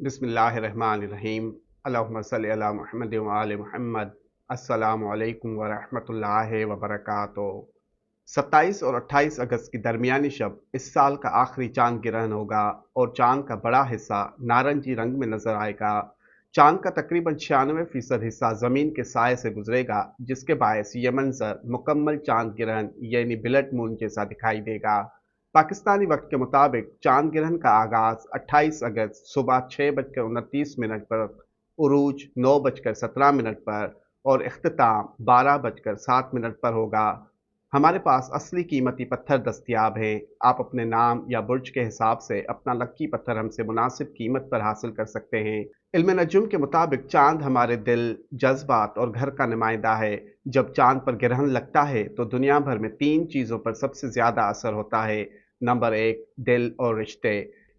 बिस्मिल्लाहिर्रहमानिर्रहीम। अल्लाहुम्मा सल्लि अला मुहम्मद व आले मुहम्मद। अस्सलामु अलैकुम व रहमतुल्लाहि व बरकातुहू। 27 और 28 अगस्त की दरमियानी शब इस साल का आखिरी चांद ग्रहण होगा और चांद का बड़ा हिस्सा नारंगी रंग में नजर आएगा। चांद का तकरीबन 96% हिस्सा जमीन के साए से गुजरेगा, जिसके बायस ये मंजर मुकम्मल चांद ग्रहण यानी ब्लड मून जैसा दिखाई देगा। पाकिस्तानी वक्त के मुताबिक चांद ग्रहण का आगाज 28 अगस्त सुबह 6:29 पर, उरूज 9:17 पर और इख्तिताम 12:07 पर होगा। हमारे पास असली कीमती पत्थर दस्तयाब हैं। आप अपने नाम या बुर्ज के हिसाब से अपना लक्की पत्थर हमसे मुनासिब कीमत पर हासिल कर सकते हैं। इल्म नजुम के मुताबिक चांद हमारे दिल, जज्बात और घर का नुमाइंदा है। जब चांद पर ग्रहण लगता है तो दुनिया भर में 3 चीज़ों पर सबसे ज़्यादा असर होता है। नंबर 1, दिल और रिश्ते।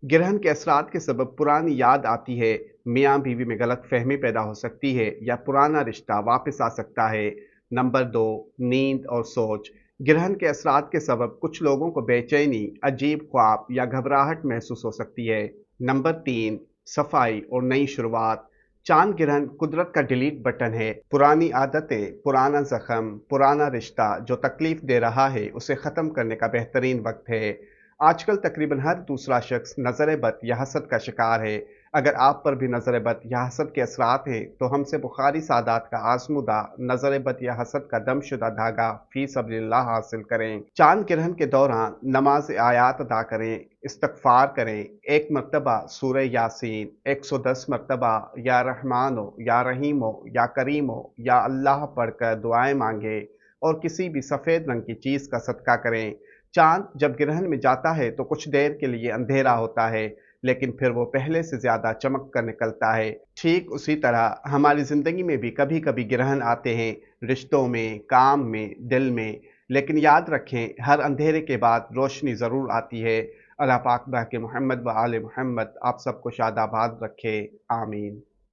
ग्रहण के असरात के सबब पुरानी याद आती है, मियाँ बीवी में गलत फहमी पैदा हो सकती है या पुराना रिश्ता वापस आ सकता है। नंबर 2, नींद और सोच। ग्रहण के असरात के सबब कुछ लोगों को बेचैनी, अजीब ख्वाब या घबराहट महसूस हो सकती है। नंबर 3, सफाई और नई शुरुआत। चांद ग्रहण कुदरत का डिलीट बटन है। पुरानी आदतें, पुराना जख्म, पुराना रिश्ता जो तकलीफ दे रहा है, उसे ख़त्म करने का बेहतरीन वक्त है। आजकल तकरीबन हर दूसरा शख्स नज़र बद या हसद का शिकार है। अगर आप पर भी नज़र बद या हसद के असरात हैं तो हमसे बुखारी सादात का आजमुदा नज़र बद या हसद का दमशुदा धागा फी सबिलिल्लाह हासिल करें। चांद ग्रहण के दौरान नमाज आयात अदा करें, इस्तगफार करें। एक मरतबा सूरह यासीन, 110 मरतबा या रहमानो या रहीमो या करीमो या अल्लाह पढ़कर दुआएं मांगे और किसी भी सफ़ेद रंग की चीज़ का सदका करें। चांद जब ग्रहण में जाता है तो कुछ देर के लिए अंधेरा होता है, लेकिन फिर वो पहले से ज़्यादा चमक कर निकलता है। ठीक उसी तरह हमारी ज़िंदगी में भी कभी कभी ग्रहण आते हैं, रिश्तों में, काम में, दिल में। लेकिन याद रखें, हर अंधेरे के बाद रोशनी ज़रूर आती है। अल्लाह पाक बाक़ी मोहम्मद व आले मोहम्मद आप सबको शादाबाद रखे। आमीन।